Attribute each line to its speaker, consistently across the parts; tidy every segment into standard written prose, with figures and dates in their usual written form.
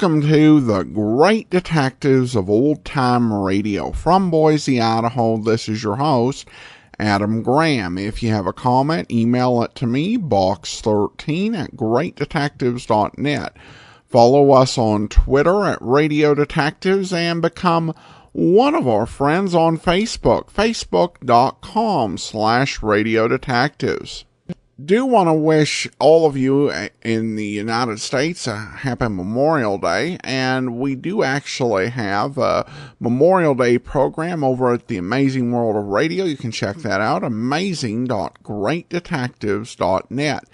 Speaker 1: Welcome to the Great Detectives of Old Time Radio. From Boise, Idaho, this is your host, Adam Graham. If you have a comment, email it to me, box13@greatdetectives.net. Follow us on Twitter at Radio Detectives and become one of our friends on Facebook, facebook.com/Radio Detectives. Do want to wish all of you in the United States a happy Memorial Day, and we do actually have a Memorial Day program over at the Amazing World of Radio. You can check that out, amazing.greatdetectives.net.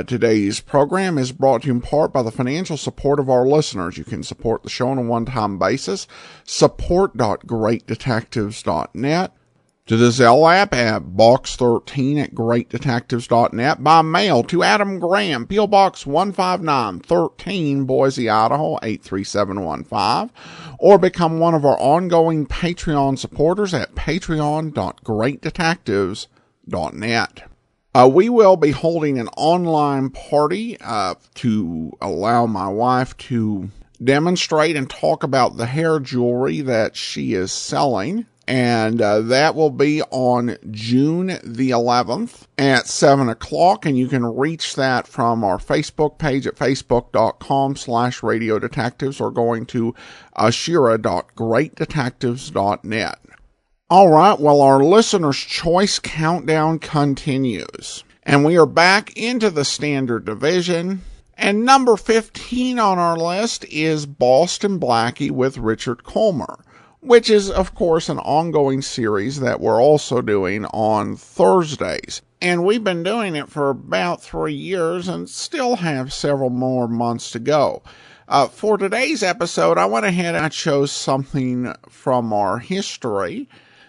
Speaker 1: Today's program is brought to you in part by the financial support of our listeners. You can support the show on a one-time basis, support.greatdetectives.net. To the Zelle app at box13@greatdetectives.net, by mail to Adam Graham, P.O. Box 15913, Boise, Idaho 83715, or become one of our ongoing Patreon supporters at patreon.greatdetectives.net. We will be holding an online party to allow my wife to demonstrate and talk about the hair jewelry that she is selling. And that will be on June the 11th at 7 o'clock. And you can reach that from our Facebook page at facebook.com/Radio Detectives or going to ashira.greatdetectives.net. All right, well, our listener's choice countdown continues. And we are back into the standard division. And number 15 on our list is Boston Blackie with Richard Colmer, which is, of course, an ongoing series that we're also doing on Thursdays. And we've been doing it for about 3 years and still have several more months to go. For today's episode, I went ahead and I chose something from our history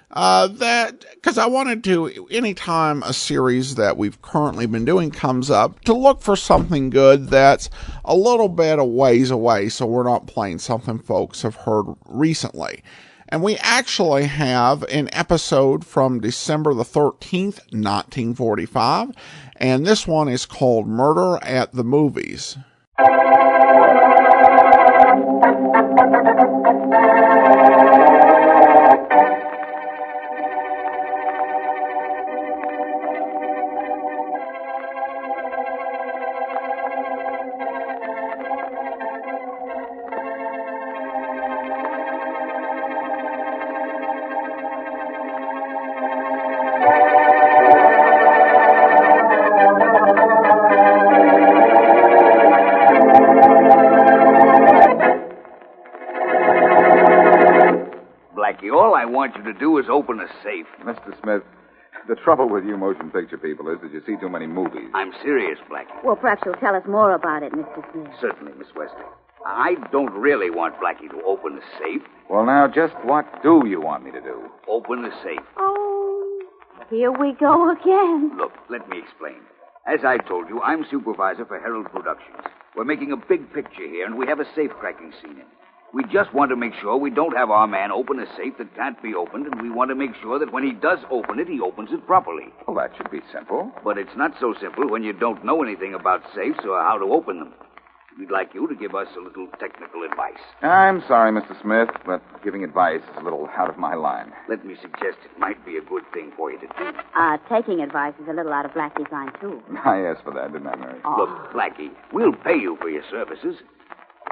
Speaker 1: because I wanted to, anytime a series that we've currently been doing comes up, to look for something good that's a little bit a ways away, so we're not playing something folks have heard recently. And we actually have an episode from December the 13th, 1945, and this one is called Murder at the Movies.
Speaker 2: All I want you to do is open a safe.
Speaker 3: Mr. Smith, the trouble with you motion picture people is that you see too many movies.
Speaker 2: I'm serious, Blackie.
Speaker 4: Well, perhaps you'll tell us more about it, Mr. Smith.
Speaker 2: Certainly, Miss Wesley. I don't really want Blackie to open the safe.
Speaker 3: Well, now, just what do you want me to do?
Speaker 2: Open the safe.
Speaker 4: Oh, here we go again.
Speaker 2: Look, let me explain. As I told you, I'm supervisor for Herald Productions. We're making a big picture here, and we have a safe-cracking scene in it. We just want to make sure we don't have our man open a safe that can't be opened, and we want to make sure that when he does open it, he opens it properly.
Speaker 3: Well, that should be simple.
Speaker 2: But it's not so simple when you don't know anything about safes or how to open them. We'd like you to give us a little technical advice.
Speaker 3: I'm sorry, Mr. Smith, but giving advice is a little out of my line.
Speaker 2: Let me suggest it might be a good thing for you to do.
Speaker 4: Taking advice is a little out of Blackie's line, too.
Speaker 3: I asked for that, didn't I, Mary?
Speaker 4: Oh.
Speaker 2: Look, Blackie, we'll pay you for your services.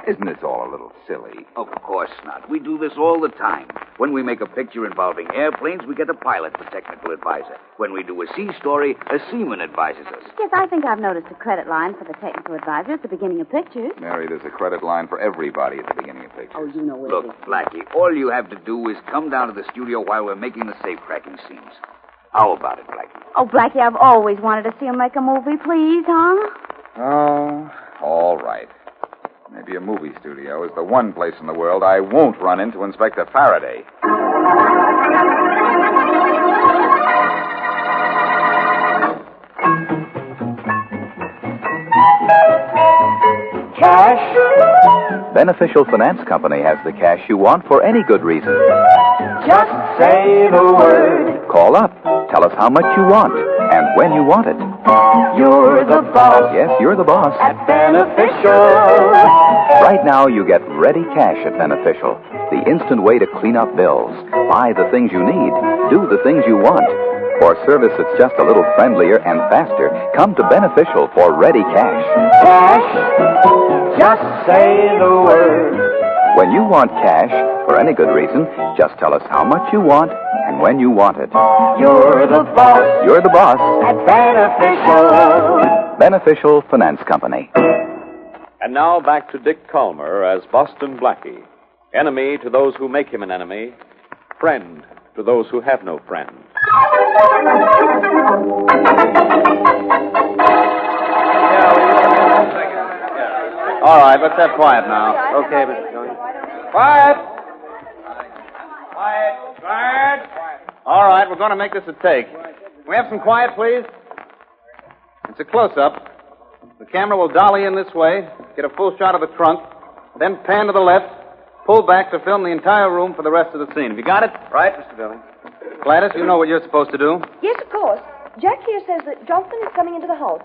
Speaker 3: Isn't this all a little silly?
Speaker 2: Of course not. We do this all the time. When we make a picture involving airplanes, we get a pilot for technical advisor. When we do a sea story, a seaman advises us.
Speaker 4: Yes, I think I've noticed a credit line for the technical advisor at the beginning of pictures.
Speaker 3: Mary, there's a credit line for everybody at the beginning of pictures.
Speaker 4: Oh, you know it.
Speaker 2: Look, Blackie, all you have to do is come down to the studio while we're making the safe-cracking scenes. How about it, Blackie?
Speaker 4: Oh, Blackie, I've always wanted to see him make a movie, please, huh?
Speaker 3: Oh, all right. Maybe a movie studio is the one place in the world I won't run into Inspector Faraday.
Speaker 5: Cash? Beneficial Finance Company has the cash you want for any good reason.
Speaker 6: Just say the word.
Speaker 5: Call up. Tell us how much you want. and when you want it.
Speaker 6: You're the boss
Speaker 5: Yes, you're the boss.
Speaker 6: at Beneficial.
Speaker 5: Right now, you get ready cash at Beneficial. The instant way to clean up bills, buy the things you need, do the things you want. For service that's just a little friendlier and faster, come to Beneficial for ready cash.
Speaker 6: Cash, just say the word.
Speaker 5: When you want cash, for any good reason, just tell us how much you want and when you want it.
Speaker 6: You're the boss
Speaker 5: You're the boss.
Speaker 6: at Beneficial.
Speaker 5: Beneficial Finance Company.
Speaker 7: And now back to Dick Calmer as Boston Blackie. Enemy to those who make him an enemy. Friend to those who have no friend.
Speaker 8: All right, let's have quiet now. Okay, Mr. Jones. Quiet! Quiet! Quiet! All right, we're going to make this a take. Can we have some quiet, please? It's a close-up. The camera will dolly in this way, get a full shot of the trunk, then pan to the left, pull back to film the entire room for the rest of the scene. Have you got it?
Speaker 2: Right, Mr. Billings.
Speaker 8: Gladys, you know what you're supposed to do.
Speaker 9: Yes, of course. Jack here says that Johnson is coming into the house.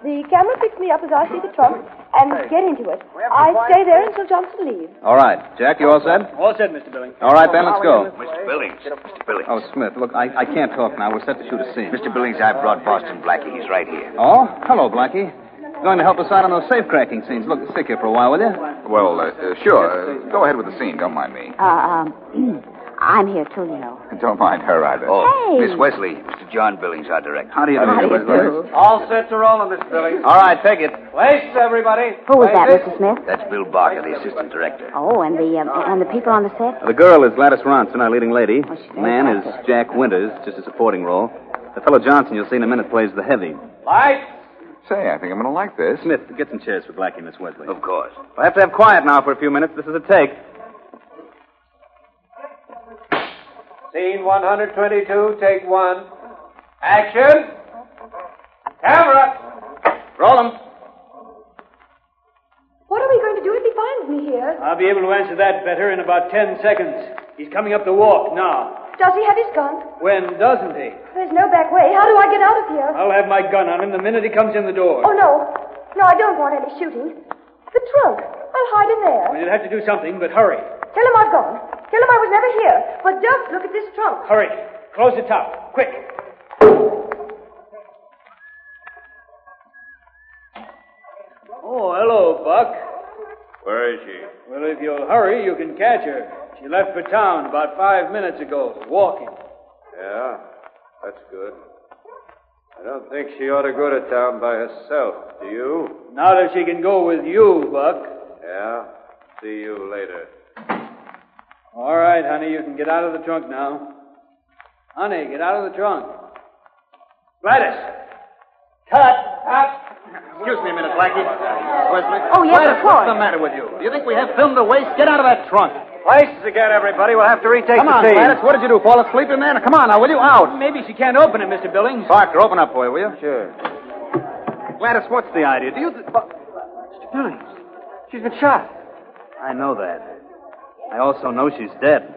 Speaker 9: The camera picks me up as I see the trunk and get into it. I stay there until Johnson leaves.
Speaker 8: All right. Jack, you all set?
Speaker 10: All set, Mr. Billings.
Speaker 8: All right, then, let's go.
Speaker 2: Mr. Billings. Mr. Billings.
Speaker 8: Oh, Smith, look, I can't talk now. We're set to shoot a scene.
Speaker 2: Mr. Billings, I've brought Boston Blackie. He's right here.
Speaker 8: Oh? Hello, Blackie. You're going to help us out on those safe-cracking scenes. Look, stick here for a while, will you?
Speaker 3: Well, sure. Go ahead with the scene. Don't mind me.
Speaker 4: I'm here too, you know.
Speaker 3: Don't mind her either.
Speaker 2: Oh,
Speaker 4: Hey.
Speaker 2: Miss Wesley, Mr. John Billings, our director.
Speaker 8: How do you do,
Speaker 4: How do you
Speaker 8: Wesley?
Speaker 4: do?
Speaker 10: All set to rolling, Mr. Billings.
Speaker 8: All right, take it.
Speaker 10: Place, everybody.
Speaker 4: Who was that, Mr. Smith?
Speaker 2: That's Bill Barker, the assistant director.
Speaker 4: Oh, and the people on the set?
Speaker 8: The girl is Gladys Ronson, our leading lady.
Speaker 4: Oh, she's
Speaker 8: The man is
Speaker 4: fantastic.
Speaker 8: Jack Winters, just a supporting role. The fellow Johnson you'll see in a minute plays the heavy.
Speaker 10: Lights.
Speaker 3: Say, I think I'm going to like this.
Speaker 8: Smith, get some chairs for Blackie and Miss Wesley.
Speaker 2: Of course.
Speaker 8: We'll have to have quiet now for a few minutes. This is a take.
Speaker 10: Scene 122, take one. Action. Camera.
Speaker 8: Roll 'em.
Speaker 9: What are we going to do if he finds me here?
Speaker 10: I'll be able to answer that better in about 10 seconds. He's coming up the walk now.
Speaker 9: Does he have his gun?
Speaker 10: When doesn't he?
Speaker 9: There's no back way. How do I get out of here?
Speaker 10: I'll have my gun on him the minute he comes in the door.
Speaker 9: Oh, no. No, I don't want any shooting. The trunk. I'll hide in there.
Speaker 10: Well, you'll have to do something, but hurry.
Speaker 9: Tell him I've gone. Tell him I was never here. But just look at this trunk.
Speaker 10: Hurry. Close the top. Quick. Oh, hello, Buck.
Speaker 7: Where is she?
Speaker 10: Well, if you'll hurry, you can catch her. She left for town about 5 minutes ago, walking.
Speaker 7: Yeah, that's good. I don't think she ought to go to town by herself, do you?
Speaker 10: Now that she can go with you, Buck.
Speaker 7: Yeah? See you later.
Speaker 10: All right, honey, you can get out of the trunk now. Honey, get out of the trunk. Gladys! Cut!
Speaker 8: Excuse me a minute, Blackie. Wesley.
Speaker 4: Oh, yes,
Speaker 8: Gladys,
Speaker 4: of course.
Speaker 8: what's the matter with you? Do you think we have film to waste? Get out of that trunk.
Speaker 10: Places again, everybody. We'll have to retake
Speaker 8: Come on,
Speaker 10: the scene.
Speaker 8: Gladys. What did you do? Fall asleep in there? Now, come on, now, will you? Out.
Speaker 10: Maybe she can't open it, Mr. Billings.
Speaker 8: Barker, open up for you, will you?
Speaker 10: Sure.
Speaker 8: Gladys, what's the idea? Do you...
Speaker 10: Mr. Billings, she's been shot.
Speaker 8: I know that. I also know she's dead.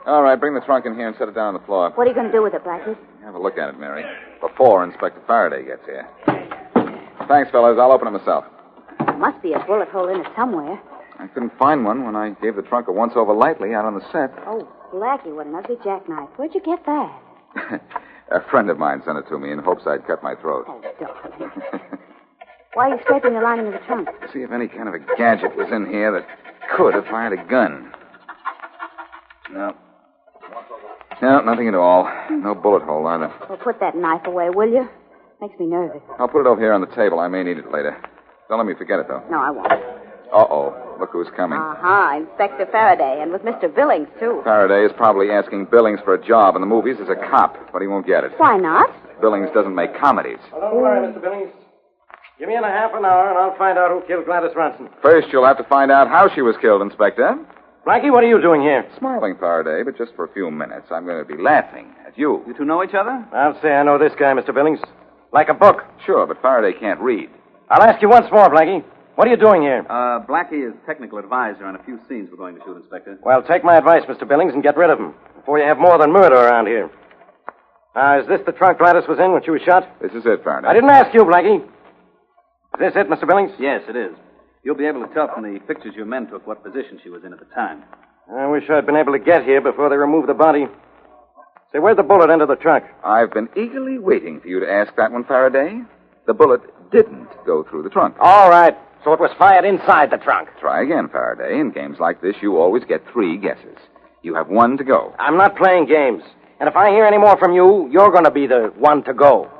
Speaker 3: All right, bring the trunk in here and set it down on the floor.
Speaker 4: What are you going to do with it, Blackie?
Speaker 3: Have a look at it, Mary. Before Inspector Faraday gets here. Thanks, fellas. I'll open it myself.
Speaker 4: There must be a bullet hole in it somewhere.
Speaker 3: I couldn't find one when I gave the trunk a once-over lightly out on the set.
Speaker 4: Oh, Blackie, what an ugly jackknife. Where'd you get that?
Speaker 3: A friend of mine sent it to me in hopes I'd cut my throat.
Speaker 4: Oh, darling. Why are you scraping the lining of the trunk?
Speaker 3: See if any kind of a gadget was in here that could have fired a gun. No. No, nothing at all. No bullet hole either.
Speaker 4: Well, put that knife away, will you? Makes me nervous.
Speaker 3: I'll put it over here on the table. I may need it later. Don't let me forget it, though.
Speaker 4: No, I won't.
Speaker 3: Uh-oh. Look who's coming.
Speaker 4: Uh-huh, Inspector Faraday, and with Mr. Billings, too.
Speaker 3: Faraday is probably asking Billings for a job in the movies as a cop, but he won't get it.
Speaker 4: Why not?
Speaker 3: Billings doesn't make comedies.
Speaker 10: Well, don't worry, Mr. Billings. Give me in a half an hour, and I'll find out who killed Gladys Ronson.
Speaker 3: First, you'll have to find out how she was killed, Inspector.
Speaker 10: Blackie, what are you doing here?
Speaker 3: Smiling, Faraday, but just for a few minutes. I'm going to be laughing at you.
Speaker 8: You two know each other?
Speaker 10: I'll say I know this guy, Mr. Billings. Like a book.
Speaker 3: Sure, but Faraday can't read.
Speaker 10: I'll ask you once more, Blackie.
Speaker 11: What are you doing here?
Speaker 8: Blackie is technical advisor on a few scenes we're going to shoot, Inspector.
Speaker 11: Well, take my advice, Mr. Billings, and get rid of him before you have more than murder around here. Is this the trunk Gladys was in when she was shot?
Speaker 3: This is it, Faraday.
Speaker 11: I didn't ask you, Blackie. Is this it, Mr. Billings?
Speaker 8: Yes, it is. You'll be able to tell from the pictures your men took what position she was in at the time.
Speaker 11: I wish I'd been able to get here before they removed the body. Say, where'd the bullet enter the trunk?
Speaker 3: I've been eagerly waiting for you to ask that one, Faraday. The bullet didn't go through the trunk.
Speaker 11: All right. So it was fired inside the trunk.
Speaker 3: Try again, Faraday. In games like this, you always get 3 guesses. You have 1 to go.
Speaker 11: I'm not playing games. And if I hear any more from you, you're going to be the one to go.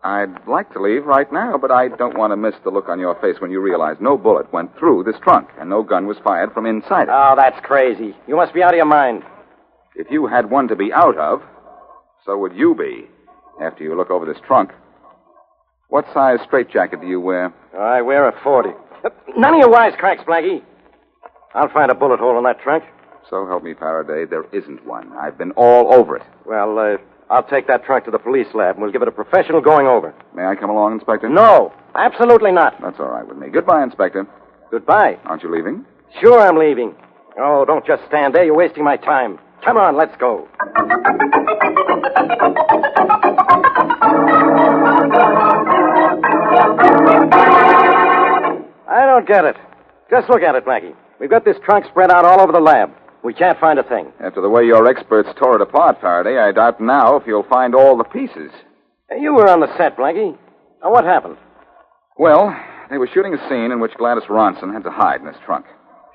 Speaker 3: I'd like to leave right now, but I don't want to miss the look on your face when you realize no bullet went through this trunk and no gun was fired from inside it.
Speaker 11: Oh, that's crazy. You must be out of your mind.
Speaker 3: If you had one to be out of, so would you be after you look over this trunk. What size straitjacket do you wear?
Speaker 11: I wear a 40. None of your wisecracks, Blackie. I'll find a bullet hole in that trunk.
Speaker 3: So help me, Faraday, there isn't one. I've been all over it.
Speaker 11: Well, I'll take that trunk to the police lab, and we'll give it a professional going over.
Speaker 3: May I come along, Inspector?
Speaker 11: No, absolutely not.
Speaker 3: That's all right with me. Goodbye, Inspector.
Speaker 11: Goodbye.
Speaker 3: Aren't you leaving?
Speaker 11: Sure I'm leaving. Oh, don't just stand there. You're wasting my time. Come on, let's go. I don't get it. Just look at it, Blackie. We've got this trunk spread out all over the lab. We can't find a thing.
Speaker 3: After the way your experts tore it apart, Faraday, I doubt now if you'll find all the pieces.
Speaker 11: You were on the set, Blackie. Now, what happened?
Speaker 3: Well, they were shooting a scene in which Gladys Ronson had to hide in this trunk.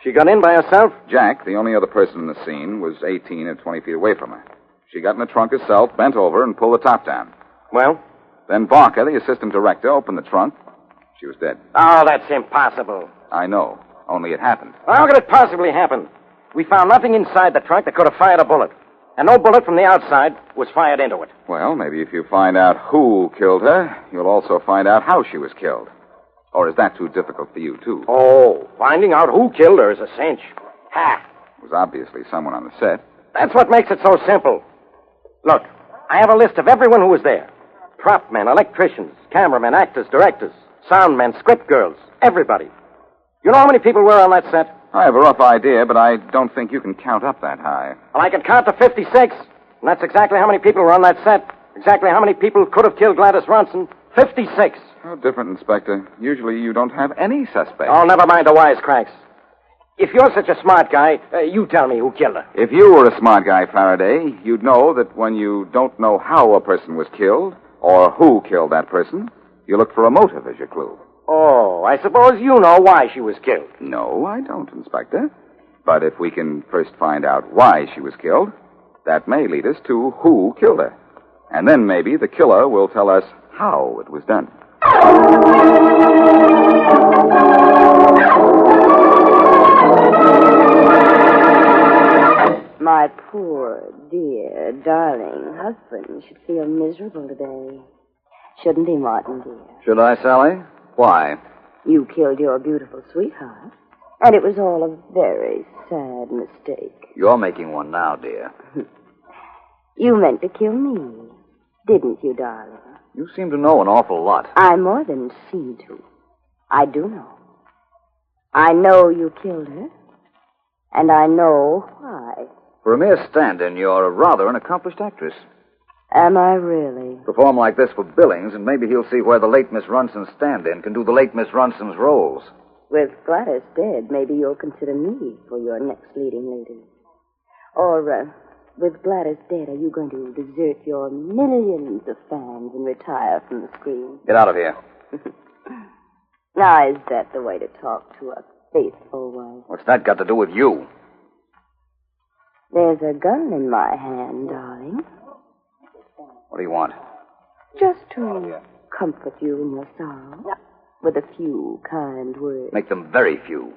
Speaker 11: She got in by herself?
Speaker 3: Jack, the only other person in the scene, was 18 and 20 feet away from her. She got in the trunk herself, bent over, and pulled the top down.
Speaker 11: Well?
Speaker 3: Then Barker, the assistant director, opened the trunk. She was dead.
Speaker 11: Oh, that's impossible.
Speaker 3: I know. Only it happened.
Speaker 11: How could it possibly happen? We found nothing inside the trunk that could have fired a bullet. And no bullet from the outside was fired into it.
Speaker 3: Well, maybe if you find out who killed her, you'll also find out how she was killed. Or is that too difficult for you, too?
Speaker 11: Oh, finding out who killed her is a cinch. Ha!
Speaker 3: It was obviously someone on the set.
Speaker 11: That's what makes it so simple. Look, I have a list of everyone who was there. Prop men, electricians, cameramen, actors, directors, sound men, script girls, everybody. You know how many people were on that set?
Speaker 3: I have a rough idea, but I don't think you can count up that high.
Speaker 11: Well, I can count to 56. And that's exactly how many people were on that set. Exactly how many people could have killed Gladys Ronson. 56.
Speaker 3: How different, Inspector. Usually you don't have any suspects.
Speaker 11: Oh, never mind the wisecracks. If you're such a smart guy, you tell me who killed her.
Speaker 3: If you were a smart guy, Faraday, you'd know that when you don't know how a person was killed, or who killed that person, you look for a motive as your clue.
Speaker 11: Oh, I suppose you know why she was killed.
Speaker 3: No, I don't, Inspector. But if we can first find out why she was killed, that may lead us to who killed her. And then maybe the killer will tell us how it was done.
Speaker 4: My poor, dear, darling husband should feel miserable today. Shouldn't he, Martin, dear?
Speaker 12: Should I, Sally? Why?
Speaker 4: You killed your beautiful sweetheart, and it was all a very sad mistake.
Speaker 12: You're making one now, dear.
Speaker 4: You meant to kill me, didn't you, darling?
Speaker 12: You seem to know an awful lot.
Speaker 4: I more than seem to. I do know. I know you killed her, and I know why.
Speaker 12: For a mere stand-in, you're rather an accomplished actress.
Speaker 4: Am I really?
Speaker 12: Perform like this for Billings, and maybe he'll see where the late Miss Ronson's stand-in can do the late Miss Ronson's roles.
Speaker 4: With Gladys dead, maybe you'll consider me for your next leading lady. Or, with Gladys dead, are you going to desert your millions of fans and retire from the screen?
Speaker 12: Get out of here.
Speaker 4: Now, is that the way to talk to a faithful wife?
Speaker 12: What's that got to do with you?
Speaker 4: There's a gun in my hand, darling.
Speaker 12: What do you want?
Speaker 4: Just to comfort you in your sorrow. With a few kind words.
Speaker 12: Make them very few.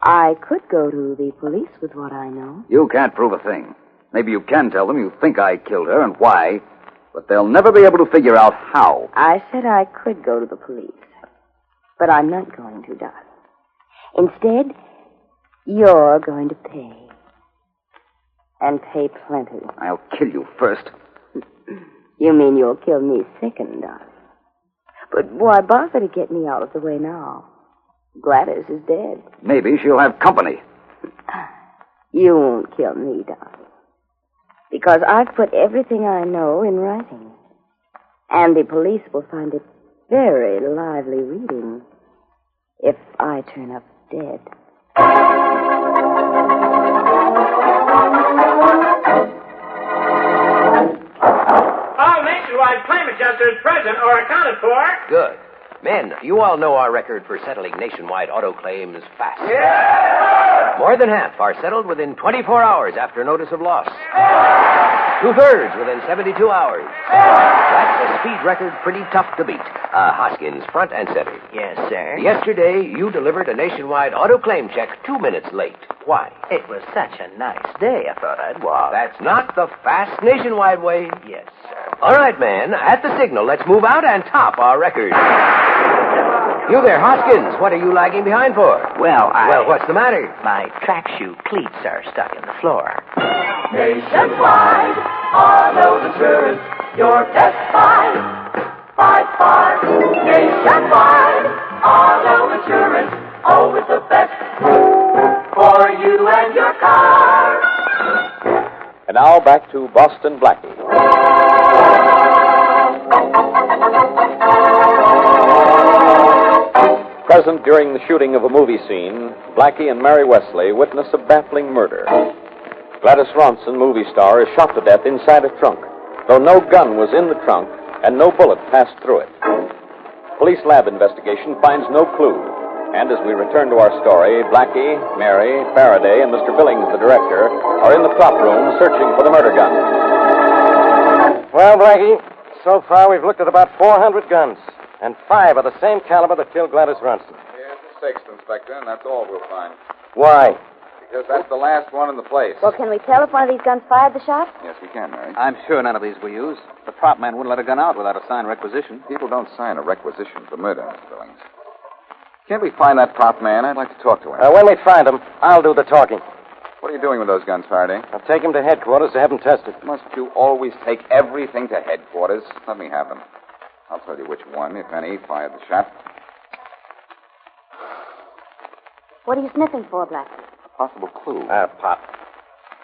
Speaker 4: I could go to the police with what I know.
Speaker 12: You can't prove a thing. Maybe you can tell them you think I killed her and why, but they'll never be able to figure out how.
Speaker 4: I said I could go to the police, but I'm not going to, darling. Instead, you're going to pay. And pay plenty.
Speaker 12: I'll kill you first.
Speaker 4: You mean you'll kill me second, darling? But why bother to get me out of the way now? Gladys is dead.
Speaker 12: Maybe she'll have company.
Speaker 4: You won't kill me, darling. Because I've put everything I know in writing. And the police will find it very lively reading if I turn up dead.
Speaker 13: All nationwide claim adjusters present or accounted for.
Speaker 14: Good. Men, you all know our record for settling nationwide auto claims fast.
Speaker 13: Yeah!
Speaker 14: More than half are settled within 24 hours after notice of loss. 2/3 within 72 hours. That's a speed record pretty tough to beat. Hoskins, front and center.
Speaker 15: Yes, sir.
Speaker 14: Yesterday, you delivered a nationwide auto claim check 2 minutes late. Why?
Speaker 15: It was such a nice day, I thought I'd walk.
Speaker 14: That's not the fast nationwide way.
Speaker 15: Yes, sir.
Speaker 14: All right, man. At the signal, let's move out and top our record. You there, Hoskins. What are you lagging behind for?
Speaker 15: Well,
Speaker 14: what's the matter?
Speaker 15: My track shoe cleats are stuck in the floor.
Speaker 6: Nationwide auto insurance, your best by far. Nationwide auto insurance, always the best for you and your car.
Speaker 7: And now back to Boston Blackie. Present during the shooting of a movie scene, Blackie and Mary Wesley witness a baffling murder. Gladys Ronson, movie star, is shot to death inside a trunk, though no gun was in the trunk and no bullet passed through it. Police lab investigation finds no clue, and as we return to our story, Blackie, Mary, Faraday, and Mr. Billings, the director, are in the prop room searching for the murder gun.
Speaker 11: Well, Blackie, so far we've looked at about 400 guns. And 5 are the same caliber that killed Gladys Ronson.
Speaker 3: Yeah, it's a 6th, Inspector, and that's all we'll find.
Speaker 11: Why?
Speaker 3: Because that's the last one in the place.
Speaker 4: Well, can we tell if one of these guns fired the shot?
Speaker 3: Yes, we can, Mary.
Speaker 8: I'm sure none of these were used. The prop man wouldn't let a gun out without a signed requisition.
Speaker 3: People don't sign a requisition for murder, Mr. Billings. Can't we find that prop man? I'd like to talk to him.
Speaker 11: When we find him, I'll do the talking.
Speaker 3: What are you doing with those guns, Faraday?
Speaker 11: I'll take him to headquarters to have them tested.
Speaker 3: Must you always take everything to headquarters? Let me have them. I'll tell you which one, if any, fired the shot.
Speaker 4: What are you sniffing for, Blackie?
Speaker 3: A possible clue.
Speaker 11: Pop.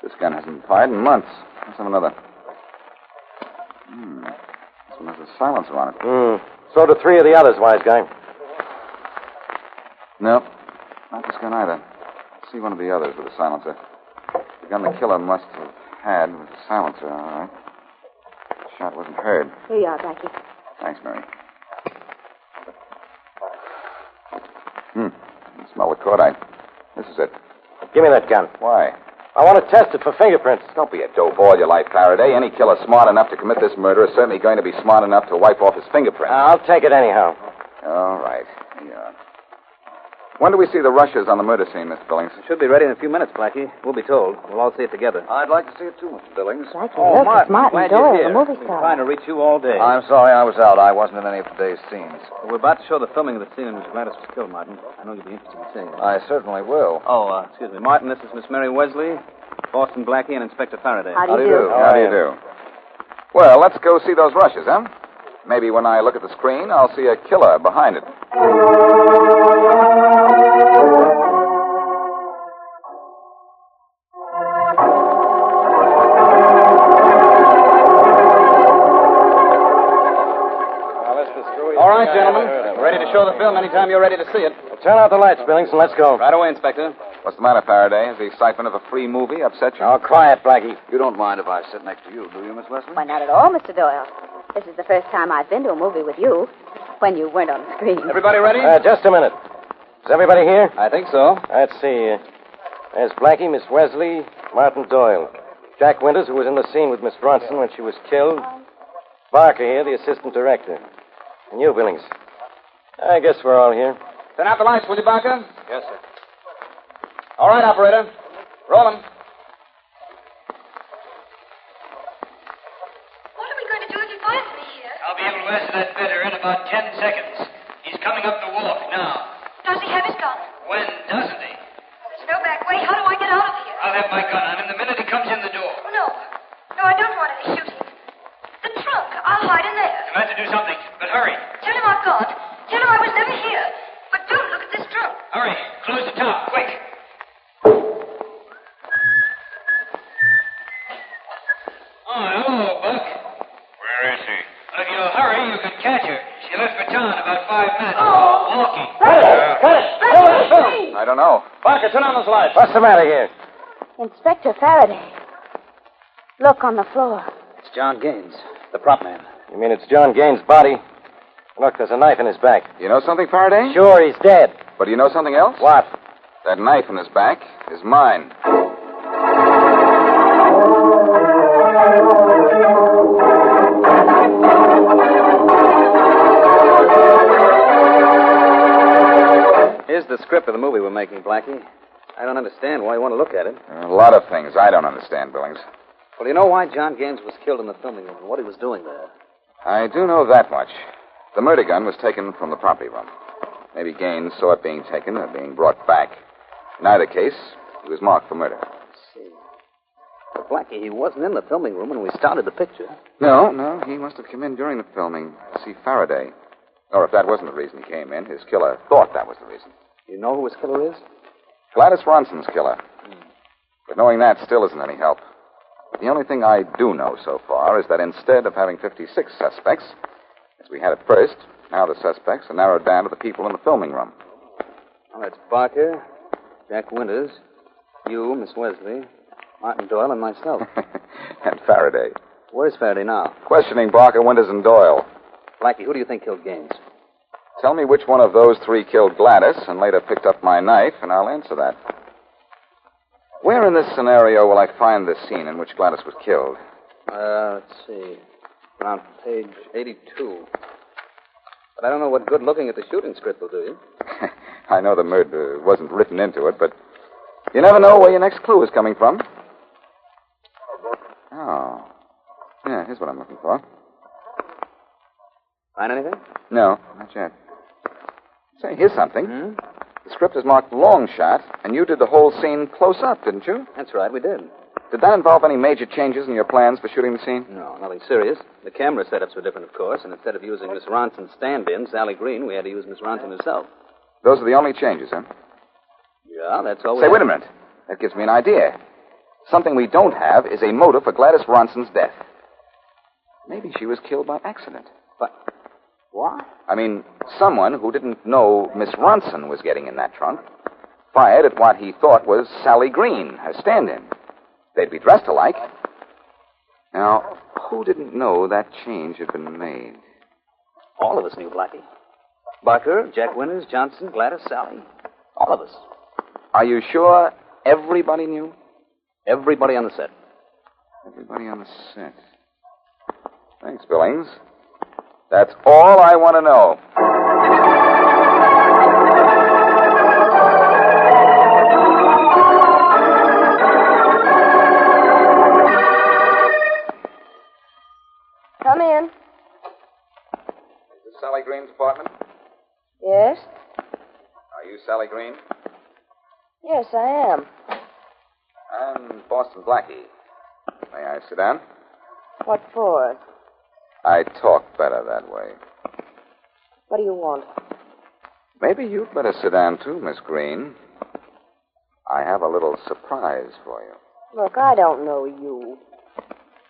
Speaker 3: This gun hasn't been fired in months. Let's have another. This one has a silencer on it.
Speaker 11: So do 3 of the others, wise guy.
Speaker 3: Nope. Not this gun either. Let's see one of the others with a silencer. The gun the killer must have had with a silencer, all right. The shot wasn't heard.
Speaker 4: Here you are, Blackie.
Speaker 3: Thanks, Mary. I smell the cordite. This is it.
Speaker 11: Give me that gun.
Speaker 3: Why?
Speaker 11: I want to test it for fingerprints.
Speaker 3: Don't be a dope all your life, Faraday. Any killer smart enough to commit this murder is certainly going to be smart enough to wipe off his fingerprints.
Speaker 11: I'll take it anyhow.
Speaker 3: All right. Yeah. When do we see the rushes on the murder scene, Mr. Billings?
Speaker 8: It should be ready in a few minutes, Blackie. We'll be told. We'll all see it together.
Speaker 12: I'd like to see it too, Mr. Billings.
Speaker 4: Blackie, look, it's Martin Doyle, the movie star.
Speaker 8: Trying to reach you all day.
Speaker 12: I'm sorry I was out. I wasn't in any of today's scenes.
Speaker 8: Well, we're about to show the filming of the scene in which Gladys was killed, Martin. I know you'll be interested in seeing it.
Speaker 12: I certainly will.
Speaker 8: Oh, excuse me. Martin, this is Miss Mary Wesley, Boston Blackie, and Inspector Faraday.
Speaker 4: How do you do?
Speaker 3: How do you do? Well, let's go see those rushes, huh? Maybe when I look at the screen, I'll see a killer behind it.
Speaker 8: All right, gentlemen. We're ready to show the film anytime you're ready to see it.
Speaker 11: Well, turn out the lights, Billings, and let's go.
Speaker 8: Right away, Inspector.
Speaker 3: What's the matter, Faraday? Has the excitement of a free movie upset you?
Speaker 11: Oh, quiet, Blackie.
Speaker 12: You don't mind if I sit next to you, do you, Miss Wesley?
Speaker 4: Why, not at all, Mr. Doyle. This is the first time I've been to a movie with you, when you weren't on the screen.
Speaker 8: Everybody ready?
Speaker 11: Just a minute. Is everybody here?
Speaker 8: I think so.
Speaker 11: Let's see. There's Blackie, Miss Wesley, Martin Doyle. Jack Winters, who was in the scene with Miss Ronson when she was killed. Barker here, the assistant director. And you, Billings. I guess we're all here.
Speaker 8: Turn out the lights, will you, Barker?
Speaker 11: Yes, sir.
Speaker 8: All right, operator. Roll 'em.
Speaker 9: What are we going to do if he finds me here?
Speaker 16: I'll be able to answer that better in about 10 seconds. He's coming up the walk now.
Speaker 9: Does he have his gun?
Speaker 16: When doesn't he?
Speaker 9: There's no back way. How do I get out of here?
Speaker 16: I'll have my gun on him the minute he comes in the door.
Speaker 9: Oh, no. No, I don't want any shooting. The trunk. I'll hide in there.
Speaker 16: You'll have to do something, but hurry.
Speaker 9: Tell him I've gone. Tell him I was never here. But don't look at this trunk.
Speaker 16: Hurry, close the top, quick. Oh, hello, Buck.
Speaker 13: Where is she?
Speaker 16: If you hurry, you can catch her. She left for town about 5 minutes. Walking.
Speaker 3: I don't know.
Speaker 10: Barker, turn on those lights.
Speaker 11: What's the matter here?
Speaker 4: Inspector Faraday. Look on the floor.
Speaker 10: It's John Gaines, the prop man.
Speaker 11: You mean it's John Gaines' body? Look, there's a knife in his back.
Speaker 3: You know something, Faraday?
Speaker 11: Sure, he's dead.
Speaker 3: But do you know something else?
Speaker 11: What?
Speaker 3: That knife in his back is mine.
Speaker 8: Here's the script of the movie we're making, Blackie. I don't understand why you want to look at it.
Speaker 3: A lot of things I don't understand, Billings.
Speaker 8: Well, you know why John Gaines was killed in the filming room and what he was doing there?
Speaker 3: I do know that much. The murder gun was taken from the property room. Maybe Gaines saw it being taken or being brought back. In either case, he was marked for murder.
Speaker 8: But Blackie, he wasn't in the filming room when we started the picture.
Speaker 3: No, he must have come in during the filming to see Faraday. Or if that wasn't the reason he came in, his killer thought that was the reason.
Speaker 8: You know who his killer is?
Speaker 3: Gladys Ronson's killer. But knowing that still isn't any help. The only thing I do know so far is that instead of having 56 suspects, as we had at first, now the suspects are narrowed down to the people in the filming room.
Speaker 8: Well, that's Barker, Jack Winters, you, Miss Wesley, Martin Doyle, and myself.
Speaker 3: And Faraday.
Speaker 8: Where's Faraday now?
Speaker 3: Questioning Barker, Winters, and Doyle.
Speaker 8: Blackie, who do you think killed Gaines?
Speaker 3: Tell me which one of those three killed Gladys and later picked up my knife, and I'll answer that. Where in this scenario will I find the scene in which Gladys was killed?
Speaker 8: Let's see. Around page 82. But I don't know what good looking at the shooting script will do you.
Speaker 3: I know the murder wasn't written into it, but you never know where your next clue is coming from. Oh. Yeah, here's what I'm looking for.
Speaker 8: Find anything?
Speaker 3: No, not yet. Say, here's something. The script is marked long shot, and you did the whole scene close up, didn't you?
Speaker 8: That's right, we did.
Speaker 3: Did that involve any major changes in your plans for shooting the scene?
Speaker 8: No, nothing serious. The camera setups were different, of course, and instead of using Miss Ronson's stand-in, Sally Green, we had to use Miss Ronson herself.
Speaker 3: Those are the only changes, huh?
Speaker 8: Yeah, that's all we
Speaker 3: Say,
Speaker 8: had.
Speaker 3: wait a minute. That gives me an idea. Something we don't have is a motive for Gladys Ronson's death. Maybe she was killed by accident.
Speaker 8: But why?
Speaker 3: I mean, someone who didn't know Miss Ronson was getting in that trunk fired at what he thought was Sally Green, her stand-in. They'd be dressed alike. Now, who didn't know that change had been made?
Speaker 8: All of us knew Blackie. Barker, Jack Winters, Johnson, Gladys, Sally. All of us.
Speaker 3: Are you sure everybody knew?
Speaker 8: Everybody on the set.
Speaker 3: Everybody on the set. Thanks, Billings. That's all I want to know.
Speaker 4: Come in.
Speaker 3: Is this Sally Green's apartment?
Speaker 4: Yes?
Speaker 3: Are you Sally Green?
Speaker 4: Yes, I am.
Speaker 3: I'm Boston Blackie. May I sit down?
Speaker 4: What for?
Speaker 3: I talk better that way.
Speaker 4: What do you want?
Speaker 3: Maybe you'd better sit down, too, Miss Green. I have a little surprise for you.
Speaker 4: Look, I don't know you.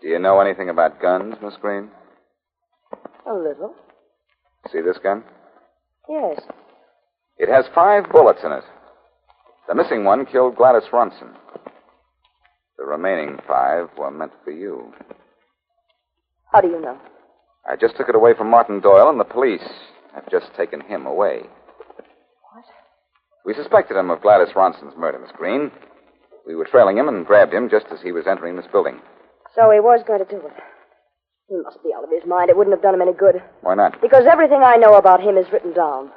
Speaker 3: Do you know anything about guns, Miss Green?
Speaker 4: A little.
Speaker 3: See this gun?
Speaker 4: Yes.
Speaker 3: It has 5 bullets in it. The missing one killed Gladys Ronson. The remaining 5 were meant for you.
Speaker 4: How do you know?
Speaker 3: I just took it away from Martin Doyle, and the police have just taken him away.
Speaker 4: What?
Speaker 3: We suspected him of Gladys Ronson's murder, Miss Green. We were trailing him and grabbed him just as he was entering this building.
Speaker 4: So he was going to do it. He must be out of his mind. It wouldn't have done him any good.
Speaker 3: Why not?
Speaker 4: Because everything I know about him is written down.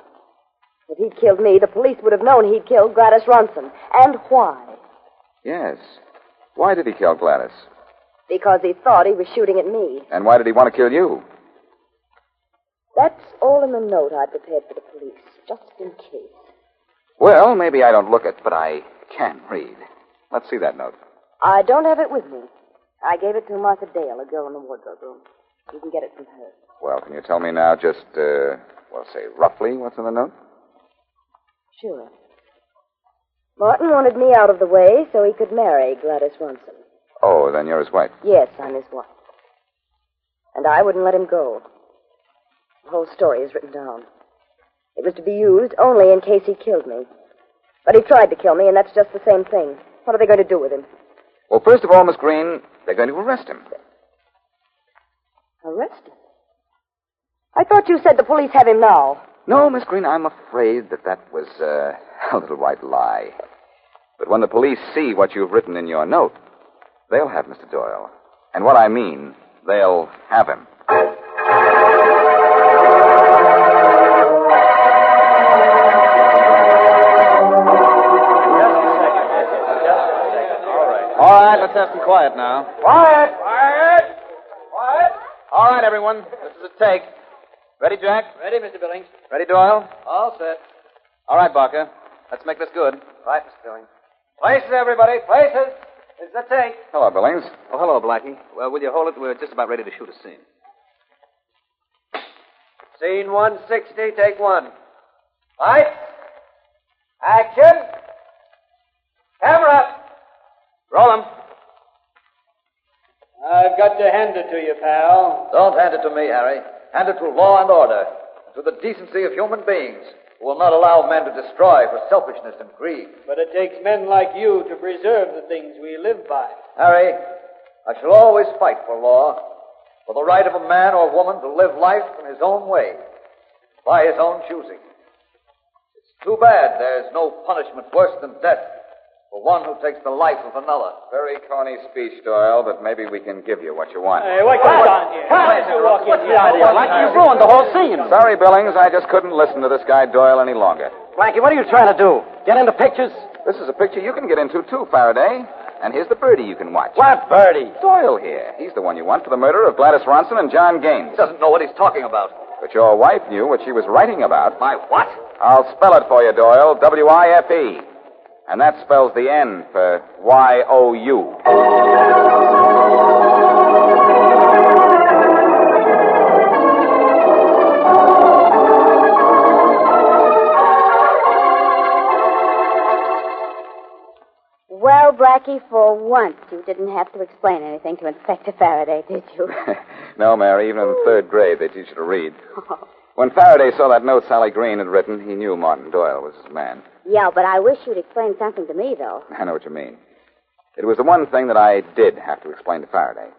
Speaker 4: If he'd killed me, the police would have known he'd killed Gladys Ronson. And why?
Speaker 3: Yes. Why did he kill Gladys?
Speaker 4: Because he thought he was shooting at me.
Speaker 3: And why did he want to kill you?
Speaker 4: That's all in the note I prepared for the police, just in case.
Speaker 3: Well, maybe I don't look it, but I can read. Let's see that note.
Speaker 4: I don't have it with me. I gave it to Martha Dale, a girl in the wardrobe room. You can get it from her.
Speaker 3: Well, can you tell me now just, say roughly what's in the note?
Speaker 4: Sure. Martin wanted me out of the way so he could marry Gladys Ronson.
Speaker 3: Oh, then you're his wife.
Speaker 4: Yes, I'm his wife. And I wouldn't let him go. The whole story is written down. It was to be used only in case he killed me. But he tried to kill me, and that's just the same thing. What are they going to do with him?
Speaker 3: Well, first of all, Miss Green, they're going to arrest him.
Speaker 4: Arrest him? I thought you said the police have him now.
Speaker 3: No, Miss Green, I'm afraid that was a little white lie. But when the police see what you've written in your note, they'll have Mr. Doyle. And what I mean, they'll have him.
Speaker 8: All right, let's have some quiet now.
Speaker 10: Quiet!
Speaker 8: All right, everyone. This is a take. Ready, Jack?
Speaker 10: Ready, Mr. Billings.
Speaker 8: Ready, Doyle?
Speaker 10: All set.
Speaker 8: All right, Barker. Let's make this good.
Speaker 10: Right, Mr. Billings. Places, everybody. Places. It's the take.
Speaker 3: Hello, Billings.
Speaker 8: Oh, hello, Blackie. Well, will you hold it? We're just about ready to shoot a scene.
Speaker 10: Scene 160, take one. Lights. Action. Camera.
Speaker 8: Roll 'em.
Speaker 10: I've got to hand it to you, pal.
Speaker 12: Don't hand it to me, Harry. Hand it to law and order, to the decency of human beings, who will not allow men to destroy for selfishness and greed.
Speaker 10: But it takes men like you to preserve the things we live by.
Speaker 12: Harry, I shall always fight for law, for the right of a man or woman to live life in his own way, by his own choosing. It's too bad there's no punishment worse than death for one who takes the life of another.
Speaker 3: Very corny speech, Doyle, but maybe we can give you what you want.
Speaker 10: Hey, what's going on here? Why did you walk in here? You've ruined the whole scene.
Speaker 3: Sorry, Billings, I just couldn't listen to this guy Doyle any longer.
Speaker 11: Blackie, what are you trying to do? Get into pictures?
Speaker 3: This is a picture you can get into, too, Faraday. And here's the birdie you can watch.
Speaker 11: What birdie?
Speaker 3: Doyle here. He's the one you want for the murder of Gladys Ronson and John Gaines.
Speaker 12: He doesn't know what he's talking about.
Speaker 3: But your wife knew what she was writing about.
Speaker 12: My what?
Speaker 3: I'll spell it for you, Doyle. W-I-F-E. And that spells the N for Y-O-U.
Speaker 17: Well, Blackie, for once you didn't have to explain anything to Inspector Faraday, did you?
Speaker 3: No, Mary, even in the third grade they teach you to read. When Faraday saw that note Sally Green had written, he knew Martin Doyle was his man.
Speaker 17: Yeah, but I wish you'd explain something to me, though.
Speaker 3: I know what you mean. It was the one thing that I did have to explain to Faraday.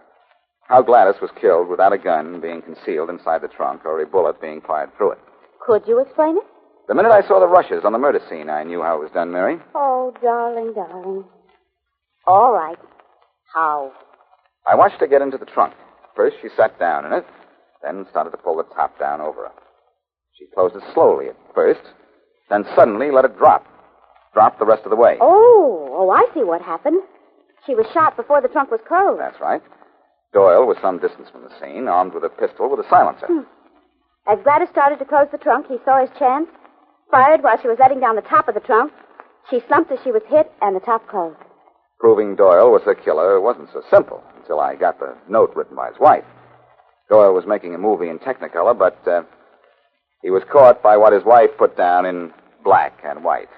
Speaker 3: How Gladys was killed without a gun being concealed inside the trunk or a bullet being fired through it.
Speaker 17: Could you explain it?
Speaker 3: The minute I saw the rushes on the murder scene, I knew how it was done, Mary.
Speaker 17: Oh, darling, darling. All right. How?
Speaker 3: I watched her get into the trunk. First, she sat down in it, then started to pull the top down over her. She closed it slowly at first, then suddenly let it drop. Dropped the rest of the way.
Speaker 17: Oh, I see what happened. She was shot before the trunk was closed.
Speaker 3: That's right. Doyle was some distance from the scene, armed with a pistol with a silencer.
Speaker 17: As Gladys started to close the trunk, he saw his chance, fired while she was letting down the top of the trunk. She slumped as she was hit, and the top closed.
Speaker 3: Proving Doyle was the killer wasn't so simple until I got the note written by his wife. Doyle was making a movie in Technicolor, but he was caught by what his wife put down in black and white.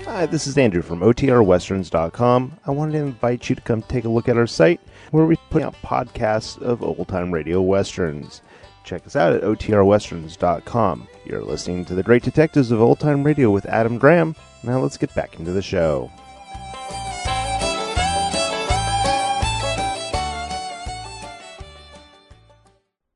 Speaker 18: Hi, this is Andrew from OTRWesterns.com. I wanted to invite you to come take a look at our site where we put out podcasts of old-time radio westerns. Check us out at OTRWesterns.com. You're listening to The Great Detectives of Old Time Radio with Adam Graham. Now let's get back into the show.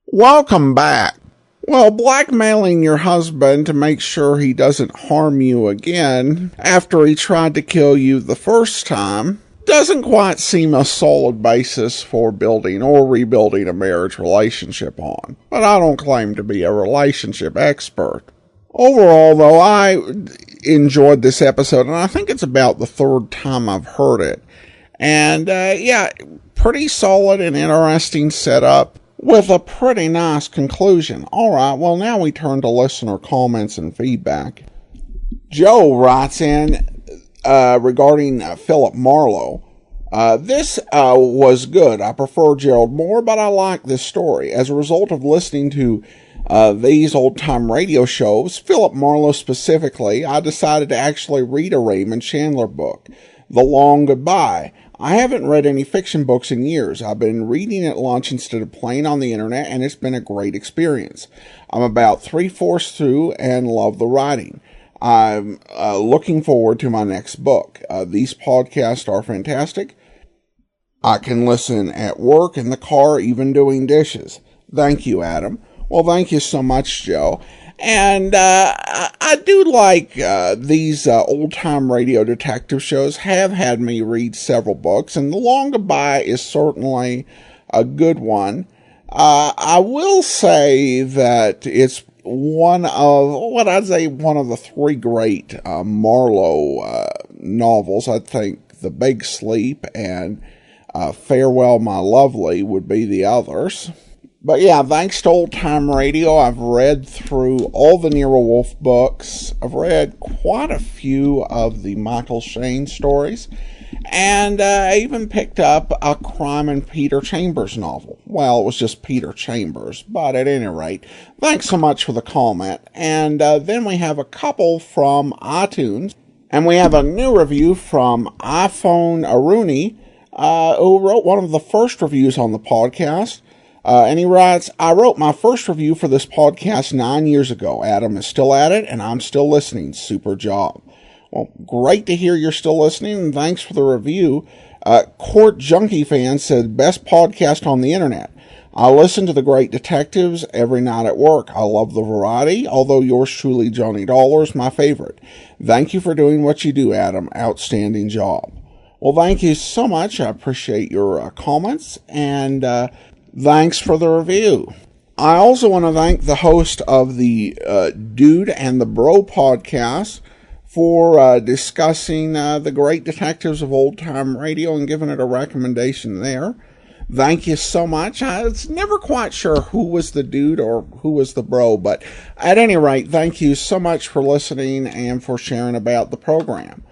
Speaker 1: Welcome back. Well, blackmailing your husband to make sure he doesn't harm you again after he tried to kill you the first time doesn't quite seem a solid basis for building or rebuilding a marriage relationship on. But I don't claim to be a relationship expert. Overall, though, I enjoyed this episode, and I think it's about the third time I've heard it. And, yeah, pretty solid and interesting setup with a pretty nice conclusion. All right, well, now we turn to listener comments and feedback. Joe writes in regarding Philip Marlowe. This was good. I prefer Gerald more, but I like this story. As a result of listening to these old-time radio shows, Philip Marlowe specifically, I decided to actually read a Raymond Chandler book, The Long Goodbye. I haven't read any fiction books in years. I've been reading at lunch instead of playing on the internet, and it's been a great experience. I'm about 3/4 through and love the writing. I'm looking forward to my next book. These podcasts are fantastic. I can listen at work, in the car, even doing dishes. Thank you, Adam. Well, thank you so much, Joe. And I do like these old-time radio detective shows have had me read several books, and The Long Goodbye is certainly a good one. I will say that it's one of the three great Marlowe novels. I think The Big Sleep and Farewell, My Lovely would be the others. But yeah, thanks to Old Time Radio, I've read through all the Nero Wolfe books. I've read quite a few of the Michael Shane stories. And I even picked up a Crime and Peter Chambers novel. Well, it was just Peter Chambers, but at any rate, thanks so much for the comment. And then we have a couple from iTunes. And we have a new review from iPhone Aruni, who wrote one of the first reviews on the podcast. And he writes, I wrote my first review for this podcast 9 years ago. Adam is still at it, and I'm still listening. Super job. Well, great to hear you're still listening, and thanks for the review. Court Junkie Fan said, best podcast on the internet. I listen to The Great Detectives every night at work. I love the variety, although yours truly, Johnny Dollar, is my favorite. Thank you for doing what you do, Adam. Outstanding job. Well, thank you so much. I appreciate your comments, and thanks for the review. I also want to thank the host of the Dude and the Bro podcast for discussing The Great Detectives of Old Time Radio and giving it a recommendation there. Thank you so much. I was never quite sure who was the dude or who was the bro, but at any rate, thank you so much for listening and for sharing about the program.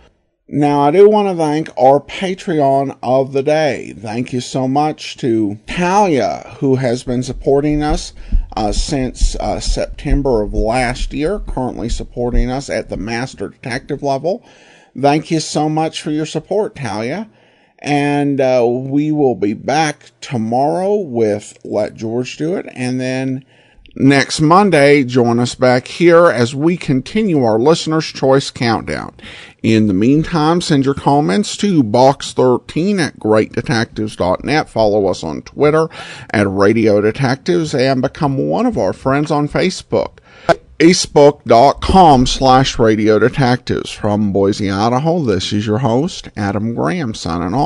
Speaker 1: Now, I do want to thank our Patreon of the day. Thank you so much to Talia, who has been supporting us since September of last year, currently supporting us at the Master Detective level. Thank you so much for your support, Talia. And we will be back tomorrow with Let George Do It, and then next Monday, join us back here as we continue our Listener's Choice Countdown. In the meantime, send your comments to box13@greatdetectives.net. Follow us on Twitter at Radio Detectives and become one of our friends on Facebook. Facebook.com/Radio Detectives. From Boise, Idaho, this is your host, Adam Graham, signing off.